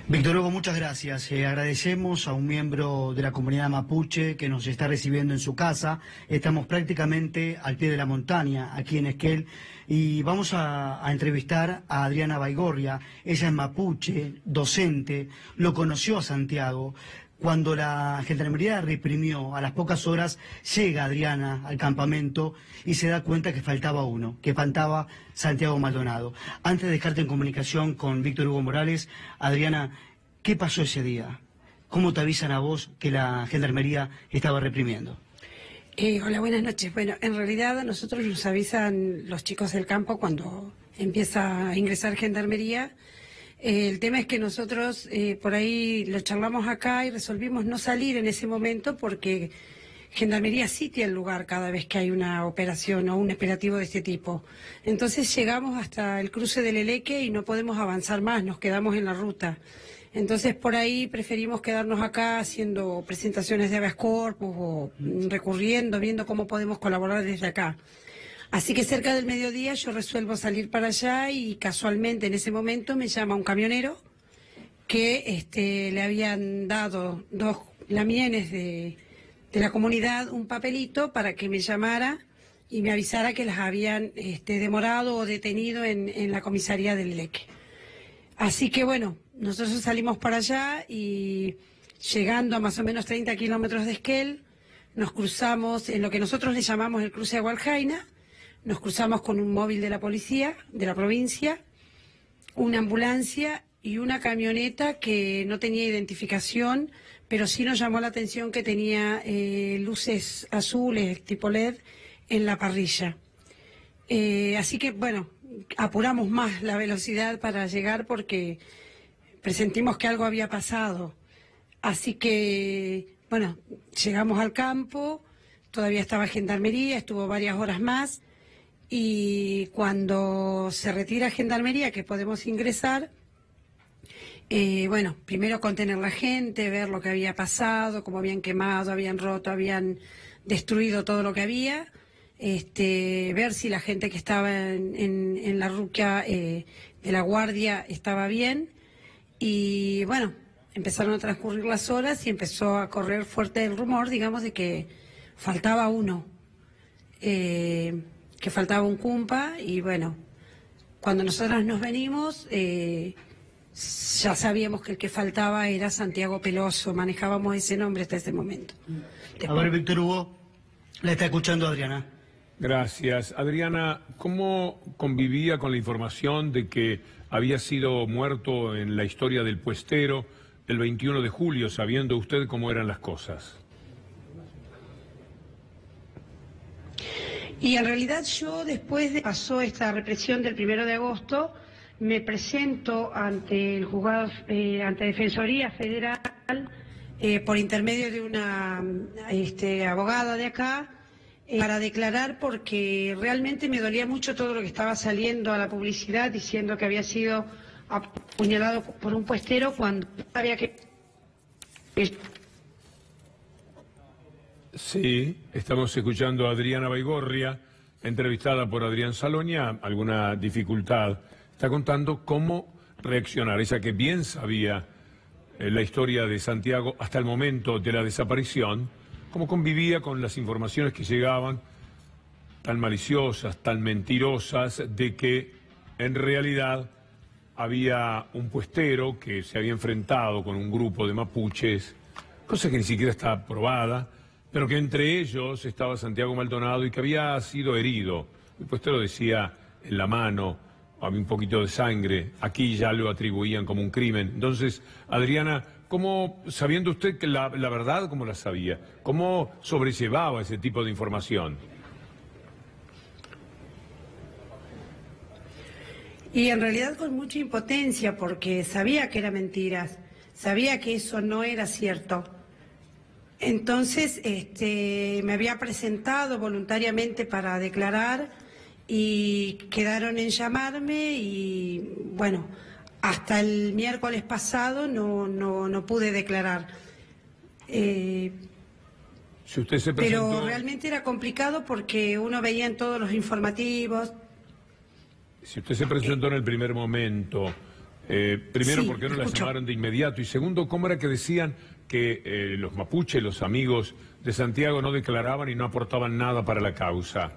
Víctor Hugo, muchas gracias. Agradecemos a un miembro de la comunidad mapuche que nos está recibiendo en su casa. Estamos prácticamente al pie de la montaña, aquí en Esquel, y vamos a entrevistar a Adriana Baigorria. Ella es mapuche, docente, lo conoció a Santiago. Cuando la gendarmería reprimió, a las pocas horas llega Adriana al campamento y se da cuenta que faltaba uno, que faltaba Santiago Maldonado. Antes de dejarte en comunicación con Víctor Hugo Morales, Adriana, ¿qué pasó ese día? ¿Cómo te avisan a vos que la gendarmería estaba reprimiendo? Hola, buenas noches. Bueno, en realidad a nosotros nos avisan los chicos del campo cuando empieza a ingresar gendarmería. El tema es que nosotros por ahí lo charlamos acá y resolvimos no salir en ese momento porque Gendarmería sitia el lugar cada vez que hay una operación o un operativo de este tipo. Entonces llegamos hasta el cruce del Eleque y no podemos avanzar más, nos quedamos en la ruta. Entonces por ahí preferimos quedarnos acá haciendo presentaciones de habeas corpus o recurriendo, viendo cómo podemos colaborar desde acá. Así que cerca del mediodía yo resuelvo salir para allá y casualmente en ese momento me llama un camionero que le habían dado 2 lamienes de la comunidad un papelito para que me llamara y me avisara que las habían demorado o detenido en la comisaría del Leque. Así que bueno, nosotros salimos para allá y llegando a más o menos 30 kilómetros de Esquel, nos cruzamos en lo que nosotros le llamamos el cruce de Hualjaina. Nos cruzamos con un móvil de la policía, de la provincia, una ambulancia y una camioneta que no tenía identificación, pero sí nos llamó la atención que tenía luces azules tipo LED en la parrilla. Así que, bueno, apuramos más la velocidad para llegar porque presentimos que algo había pasado. Así que, bueno, llegamos al campo, todavía estaba Gendarmería, estuvo varias horas más. Y cuando se retira Gendarmería, que podemos ingresar, bueno, primero contener la gente, ver lo que había pasado, cómo habían quemado, habían roto, habían destruido todo lo que había, ver si la gente que estaba en la ruca de la guardia estaba bien. Y bueno, empezaron a transcurrir las horas y empezó a correr fuerte el rumor, digamos, de que faltaba uno. Que faltaba un cumpa y bueno, cuando nosotros nos venimos ya sabíamos que el que faltaba era Santiago Peloso, manejábamos ese nombre hasta ese momento. A ver, Víctor Hugo, la está escuchando Adriana. Gracias. Adriana, ¿cómo convivía con la información de que había sido muerto en la historia del puestero el 21 de julio, sabiendo usted cómo eran las cosas? Y en realidad yo, después de que pasó esta represión del 1 de agosto, me presento ante el juzgado, ante Defensoría Federal, por intermedio de una abogada de acá, para declarar porque realmente me dolía mucho todo lo que estaba saliendo a la publicidad diciendo que había sido apuñalado por un puestero cuando había que... Sí, estamos escuchando a Adriana Baigorria, entrevistada por Adrián Salonia. ¿Alguna dificultad? Está contando cómo reaccionar. Ella que bien sabía la historia de Santiago hasta el momento de la desaparición, cómo convivía con las informaciones que llegaban, tan maliciosas, tan mentirosas, de que en realidad había un puestero que se había enfrentado con un grupo de mapuches, cosa que ni siquiera está probada, pero que entre ellos estaba Santiago Maldonado y que había sido herido. El puestero decía en la mano, había un poquito de sangre, aquí ya lo atribuían como un crimen. Entonces, Adriana, ¿cómo, sabiendo usted que la verdad, cómo la sabía? ¿Cómo sobrellevaba ese tipo de información? Y en realidad con mucha impotencia, porque sabía que eran mentiras, sabía que eso no era cierto. Entonces, me había presentado voluntariamente para declarar y quedaron en llamarme y, bueno, hasta el miércoles pasado no pude declarar. Si usted se presentó... Pero realmente era complicado porque uno veía en todos los informativos. Si usted se presentó en el primer momento, Primero, Sí, ¿por qué no la escucho. llamaron de inmediato? Y segundo, ¿cómo era que decían que los mapuches, los amigos de Santiago, no declaraban y no aportaban nada para la causa?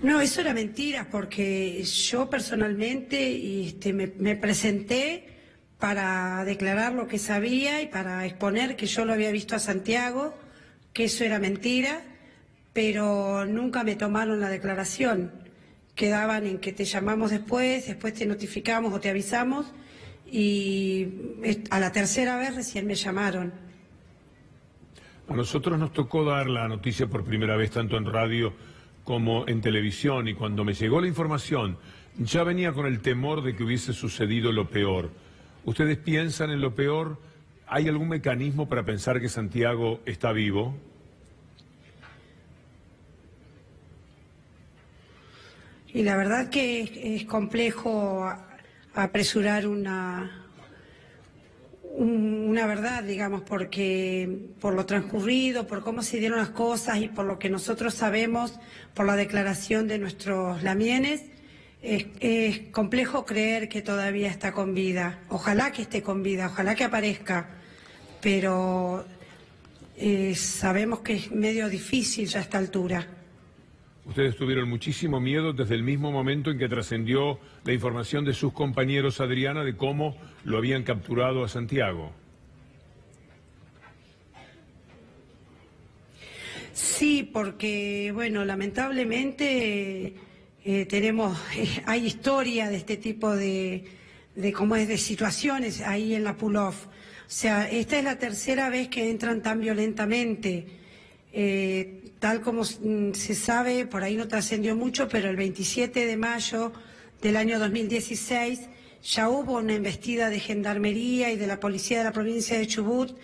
No, eso era mentira, porque yo personalmente me presenté para declarar lo que sabía y para exponer que yo lo había visto a Santiago, que eso era mentira, pero nunca me tomaron la declaración. Quedaban en que te llamamos después te notificamos o te avisamos, y a la tercera vez recién me llamaron. A nosotros nos tocó dar la noticia por primera vez tanto en radio como en televisión, y cuando me llegó la información ya venía con el temor de que hubiese sucedido lo peor. ¿Ustedes piensan en lo peor? ¿Hay algún mecanismo para pensar que Santiago está vivo? Y la verdad que es complejo apresurar una verdad, digamos, porque por lo transcurrido, por cómo se dieron las cosas y por lo que nosotros sabemos, por la declaración de nuestros lamienes, es complejo creer que todavía está con vida. Ojalá que esté con vida, ojalá que aparezca, pero sabemos que es medio difícil ya a esta altura. Ustedes tuvieron muchísimo miedo desde el mismo momento en que trascendió la información de sus compañeros, Adriana, de cómo lo habían capturado a Santiago. Sí, porque, bueno, lamentablemente hay historia de este tipo de situaciones ahí en la pull-off. O sea, esta es la tercera vez que entran tan violentamente. Tal como se sabe, por ahí no trascendió mucho, pero el 27 de mayo del año 2016 ya hubo una embestida de Gendarmería y de la Policía de la provincia de Chubut,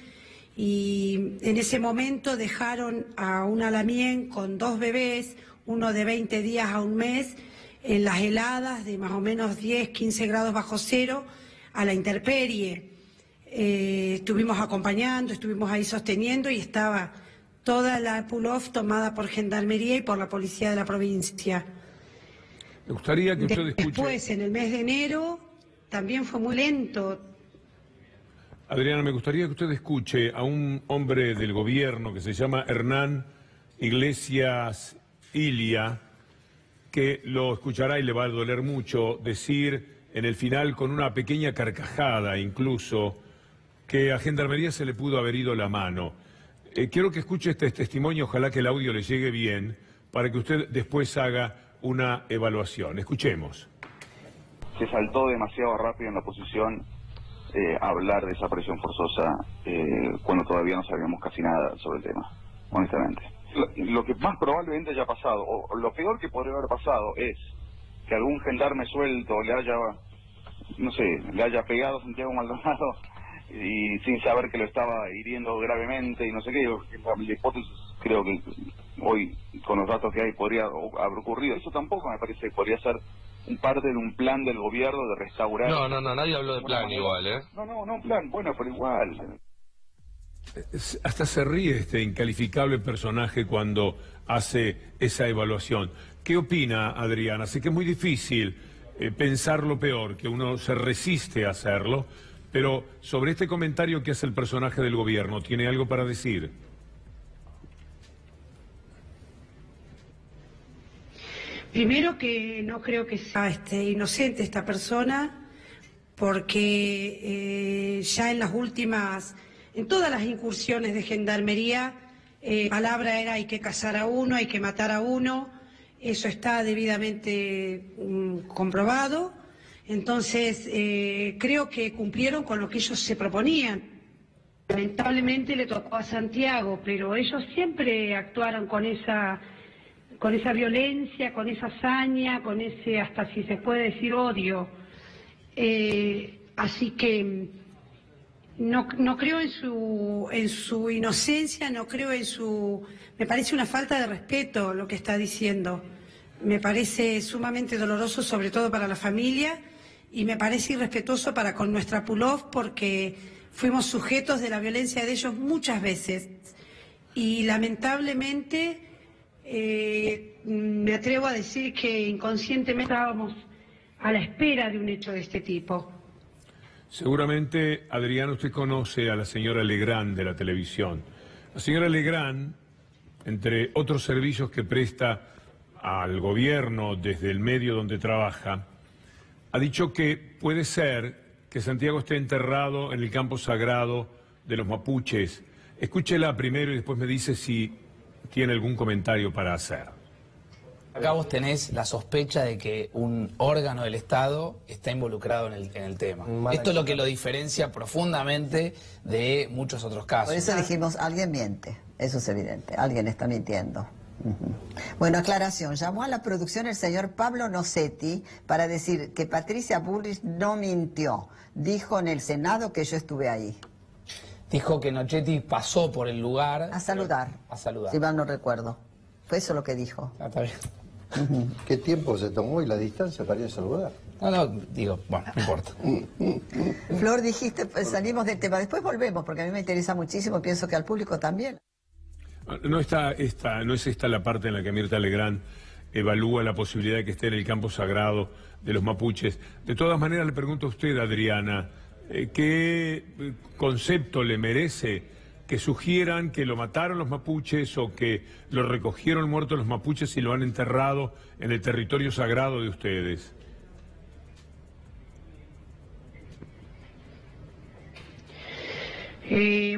y en ese momento dejaron a un alamien con 2 bebés, uno de 20 días a un mes, en las heladas de más o menos 10, 15 grados bajo cero, a la intemperie. Estuvimos acompañando, estuvimos ahí sosteniendo, y estaba toda la pull-off tomada por Gendarmería y por la Policía de la provincia. Me gustaría que usted escuche... Después, en el mes de enero, también fue muy lento. Adriana, me gustaría que usted escuche a un hombre del gobierno que se llama Hernán Iglesias Ilia, que lo escuchará y le va a doler mucho decir en el final, con una pequeña carcajada incluso, que a Gendarmería se le pudo haber ido la mano. Quiero que escuche este testimonio, ojalá que el audio le llegue bien, para que usted después haga una evaluación. Escuchemos. Se saltó demasiado rápido en la oposición hablar de desaparición forzosa cuando todavía no sabíamos casi nada sobre el tema, honestamente. Lo que más probablemente haya pasado, o lo peor que podría haber pasado, es que algún gendarme suelto le haya pegado a Santiago Maldonado y sin saber que lo estaba hiriendo gravemente y no sé qué. La hipótesis, creo que hoy, con los datos que hay, podría haber ocurrido. Eso tampoco me parece que podría ser parte de un plan del gobierno de restaurar... No, nadie habló de plan igual, ¿eh? No, plan, bueno, pero igual. Hasta se ríe este incalificable personaje cuando hace esa evaluación. ¿Qué opina, Adriana? Sé que es muy difícil pensar lo peor, que uno se resiste a hacerlo, pero sobre este comentario que hace el personaje del gobierno, ¿tiene algo para decir? Primero, que no creo que sea inocente esta persona, porque ya en todas las incursiones de Gendarmería, la palabra era: hay que cazar a uno, hay que matar a uno. Eso está debidamente comprobado. Entonces, creo que cumplieron con lo que ellos se proponían. Lamentablemente le tocó a Santiago, pero ellos siempre actuaron con esa violencia, con esa hazaña, con ese, hasta si se puede decir, odio. Así que no creo en su inocencia, no creo en su... Me parece una falta de respeto lo que está diciendo. Me parece sumamente doloroso, sobre todo para la familia, y me parece irrespetuoso para con nuestra pull-off, porque fuimos sujetos de la violencia de ellos muchas veces. Y lamentablemente me atrevo a decir que inconscientemente estábamos a la espera de un hecho de este tipo. Seguramente, Adriana, usted conoce a la señora Legrand de la televisión. La señora Legrand, entre otros servicios que presta al gobierno desde el medio donde trabaja, ha dicho que puede ser que Santiago esté enterrado en el campo sagrado de los mapuches. Escúchela primero y después me dice si tiene algún comentario para hacer. Acá vos tenés la sospecha de que un órgano del Estado está involucrado en el tema. Esto es lo que lo diferencia profundamente de muchos otros casos. Por eso dijimos, alguien miente, eso es evidente, alguien está mintiendo. Bueno, aclaración, llamó a la producción el señor Pablo Nocetti para decir que Patricia Bullrich no mintió, dijo en el Senado que yo estuve ahí. Dijo que Nocetti pasó por el lugar... A saludar. A saludar. Si mal no recuerdo. Fue eso lo que dijo. Ah, está bien. ¿Qué tiempo se tomó y la distancia para ir a saludar? No, digo, bueno, no importa. Flor, dijiste, pues, salimos del tema. Después volvemos, porque a mí me interesa muchísimo, pienso que al público también. No es esta la parte en la que Mirta Legrand evalúa la posibilidad de que esté en el campo sagrado de los mapuches. De todas maneras, le pregunto a usted, Adriana, ¿qué concepto le merece que sugieran que lo mataron los mapuches o que lo recogieron muerto los mapuches y lo han enterrado en el territorio sagrado de ustedes?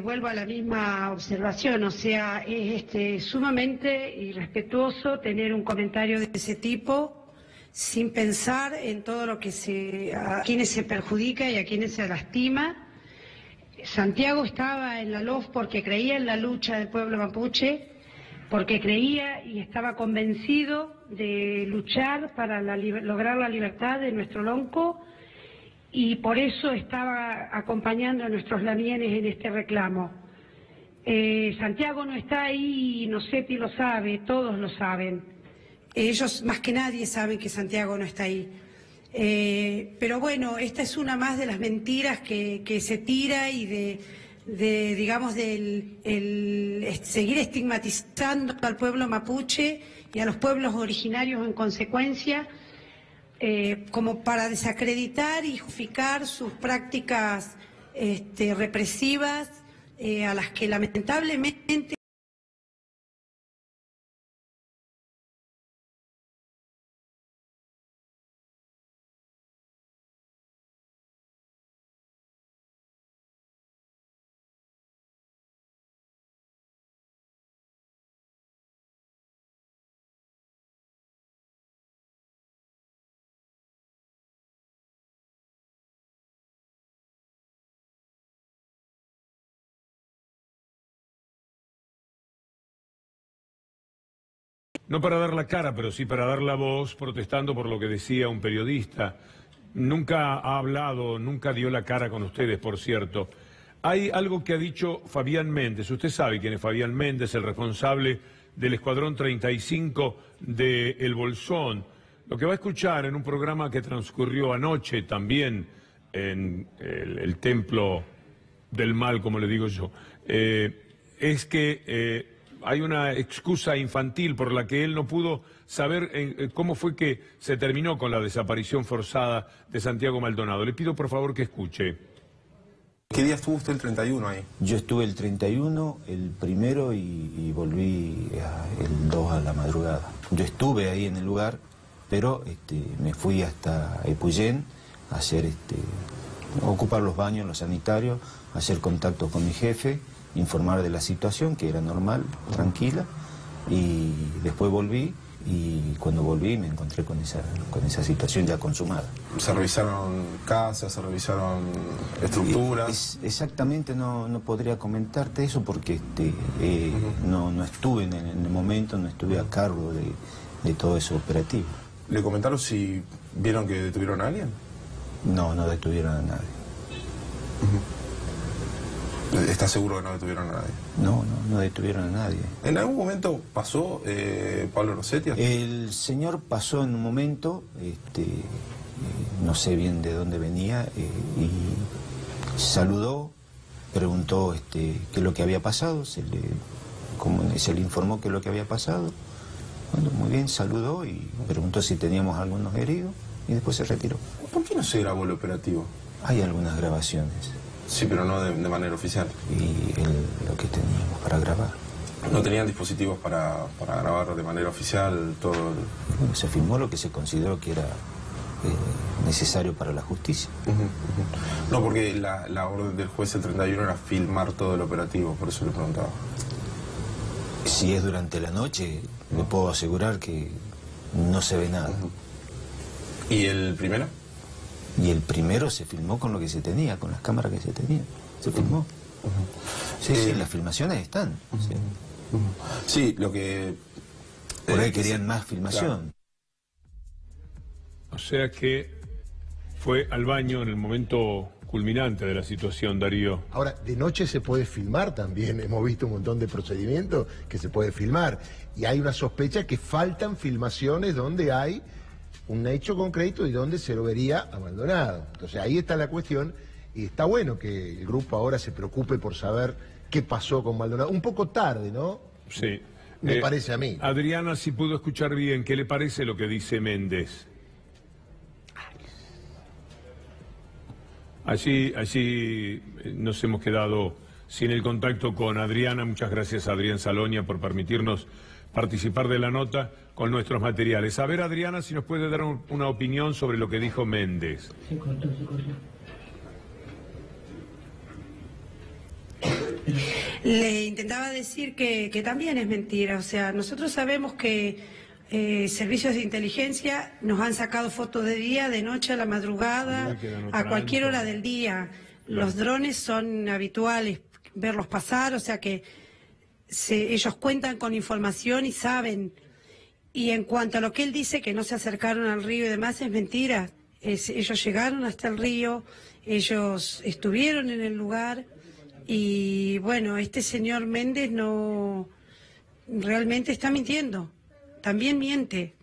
Vuelvo a la misma observación, o sea, es sumamente irrespetuoso tener un comentario de ese tipo sin pensar en todo lo que a quienes se perjudica y a quienes se lastima. Santiago estaba en la LOF porque creía en la lucha del pueblo mapuche, porque creía y estaba convencido de luchar para lograr la libertad de nuestro lonco, y por eso estaba acompañando a nuestros lamienes en este reclamo. Santiago no está ahí, Nocetti lo sabe, todos lo saben. Ellos más que nadie saben que Santiago no está ahí. Pero bueno, esta es una más de las mentiras que se tira y digamos, seguir estigmatizando al pueblo mapuche y a los pueblos originarios en consecuencia, como para desacreditar y justificar sus prácticas represivas, a las que lamentablemente No para dar la cara, pero sí para dar la voz, protestando por lo que decía un periodista. Nunca ha hablado, nunca dio la cara con ustedes, por cierto. Hay algo que ha dicho Fabián Méndez. Usted sabe quién es Fabián Méndez, el responsable del Escuadrón 35 de El Bolsón. Lo que va a escuchar en un programa que transcurrió anoche también en el Templo del Mal, como le digo yo, es que hay una excusa infantil por la que él no pudo saber cómo fue que se terminó con la desaparición forzada de Santiago Maldonado. Le pido por favor que escuche. ¿Qué día estuvo usted el 31 ahí? Yo estuve el 31, el primero y volví el 2 a la madrugada. Yo estuve ahí en el lugar, pero me fui hasta Epuyén a hacer, ocupar los baños, los sanitarios, hacer contacto con mi jefe, informar de la situación, que era normal, tranquila, y después volví, y cuando volví me encontré con esa situación ya consumada. ¿Se revisaron casas, se revisaron estructuras? Exactamente, no podría comentarte eso porque no estuve en el momento, no estuve a cargo de todo ese operativo. ¿Le comentaron si vieron que detuvieron a alguien? No detuvieron a nadie. ¿Está seguro que no detuvieron a nadie? No detuvieron a nadie. ¿En algún momento pasó Pablo Nocetti? El señor pasó en un momento, no sé bien de dónde venía, y saludó, preguntó qué es lo que había pasado, se le informó qué es lo que había pasado, Bueno, muy bien, saludó y preguntó si teníamos algunos heridos y después se retiró. ¿Por qué no se grabó el operativo? Hay algunas grabaciones. Sí, pero no de manera oficial. Y lo que teníamos para grabar. ¿No tenían dispositivos para grabar de manera oficial todo? Bueno, se filmó lo que se consideró que era necesario para la justicia. No, porque la orden del juez el 31 era filmar todo el operativo, por eso le preguntaba. Si es durante la noche, le puedo asegurar que no se ve nada. ¿Y el primero? Y el primero se filmó con lo que se tenía, con las cámaras que se tenían. Se filmó. Sí, sí, las filmaciones están. Sí, lo que... Por ahí querían más filmación. Claro. O sea que fue al baño en el momento culminante de la situación, Darío. Ahora, de noche se puede filmar también. Hemos visto un montón de procedimientos que se puede filmar. Y hay una sospecha que faltan filmaciones donde hay un hecho concreto y donde se lo vería abandonado. Entonces ahí está la cuestión y está bueno que el grupo ahora se preocupe por saber qué pasó con Maldonado. Un poco tarde, ¿no? Sí. Me parece a mí. Adriana, si pudo escuchar bien, ¿qué le parece lo que dice Méndez? Allí nos hemos quedado sin el contacto con Adriana. Muchas gracias a Adrián Salonia por permitirnos participar de la nota con nuestros materiales. A ver, Adriana, si nos puede dar una opinión sobre lo que dijo Méndez. Se cortó. Le intentaba decir que también es mentira. O sea, nosotros sabemos que servicios de inteligencia nos han sacado fotos de día, de noche, a la madrugada, a cualquier hora del día. Los drones son habituales, verlos pasar, o sea que ellos cuentan con información y saben. Y en cuanto a lo que él dice, que no se acercaron al río y demás, es mentira. Ellos llegaron hasta el río, ellos estuvieron en el lugar y bueno, este señor Méndez no realmente está mintiendo. También miente.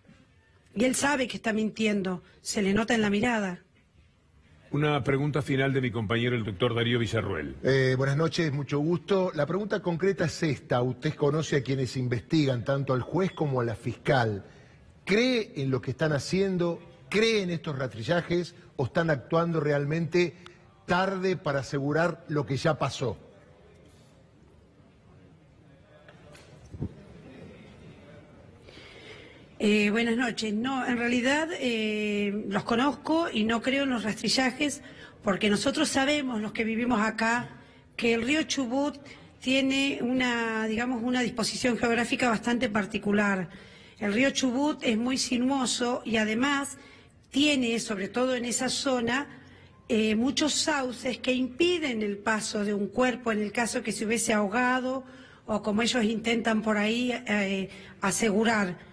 Y él sabe que está mintiendo. Se le nota en la mirada. Una pregunta final de mi compañero, el doctor Darío Villarruel. Buenas noches, mucho gusto. La pregunta concreta es esta. Usted conoce a quienes investigan, tanto al juez como a la fiscal. ¿Cree en lo que están haciendo? ¿Cree en estos rastrillajes? ¿O están actuando realmente tarde para asegurar lo que ya pasó? Buenas noches. No, en realidad los conozco y no creo en los rastrillajes porque nosotros sabemos, los que vivimos acá, que el río Chubut tiene una disposición geográfica bastante particular. El río Chubut es muy sinuoso y además tiene, sobre todo en esa zona, muchos sauces que impiden el paso de un cuerpo en el caso que se hubiese ahogado o como ellos intentan por ahí asegurar.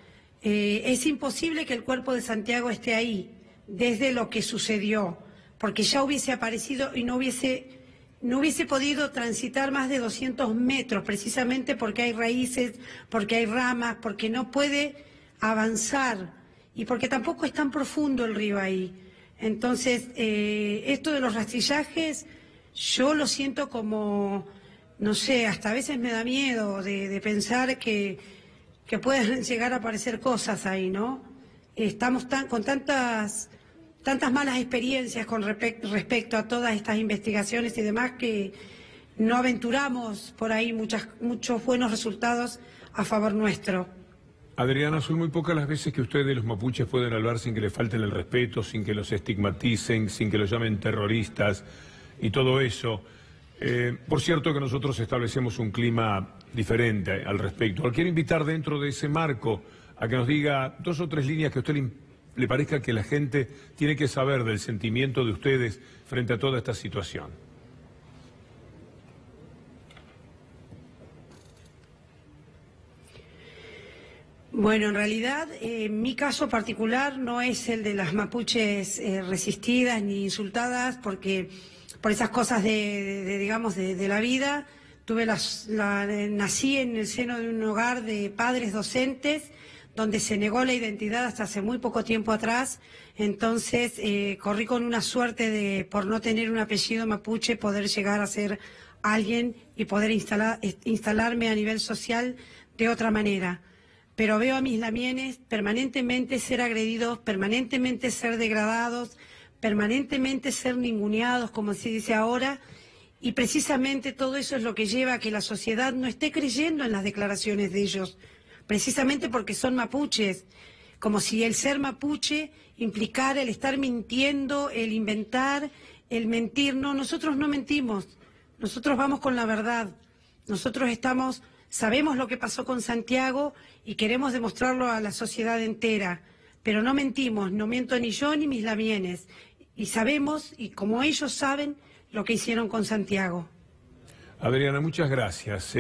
Es imposible que el cuerpo de Santiago esté ahí, desde lo que sucedió, porque ya hubiese aparecido y no hubiese podido transitar más de 200 metros, precisamente porque hay raíces, porque hay ramas, porque no puede avanzar y porque tampoco es tan profundo el río ahí. Entonces, esto de los rastrillajes, yo lo siento como, no sé, hasta a veces me da miedo de pensar que puedan llegar a aparecer cosas ahí, ¿no? Estamos con tantas malas experiencias con respecto a todas estas investigaciones y demás que no aventuramos por ahí muchos buenos resultados a favor nuestro. Adriana, son muy pocas las veces que ustedes, los mapuches, pueden hablar sin que les falten el respeto, sin que los estigmaticen, sin que los llamen terroristas y todo eso. Por cierto que nosotros establecemos un clima diferente al respecto. Quiero invitar dentro de ese marco a que nos diga 2 o 3 líneas que a usted le parezca que la gente tiene que saber del sentimiento de ustedes frente a toda esta situación. Bueno, en realidad, mi caso particular no es el de las mapuches resistidas ni insultadas, porque por esas cosas de la vida, nací en el seno de un hogar de padres docentes, donde se negó la identidad hasta hace muy poco tiempo atrás. Entonces corrí con una suerte de, por no tener un apellido mapuche, poder llegar a ser alguien y poder instalarme a nivel social de otra manera. pero veo a mis lamienes permanentemente ser agredidos, permanentemente ser degradados, permanentemente ser ninguneados, como se dice ahora, y precisamente todo eso es lo que lleva a que la sociedad no esté creyendo en las declaraciones de ellos, precisamente porque son mapuches, como si el ser mapuche implicara el estar mintiendo, el inventar, el mentir. No, nosotros no mentimos, nosotros vamos con la verdad, nosotros sabemos lo que pasó con Santiago y queremos demostrarlo a la sociedad entera, pero no mentimos, no miento ni yo ni mis lamienes, y sabemos, y como ellos saben, lo que hicieron con Santiago. Adriana, muchas gracias.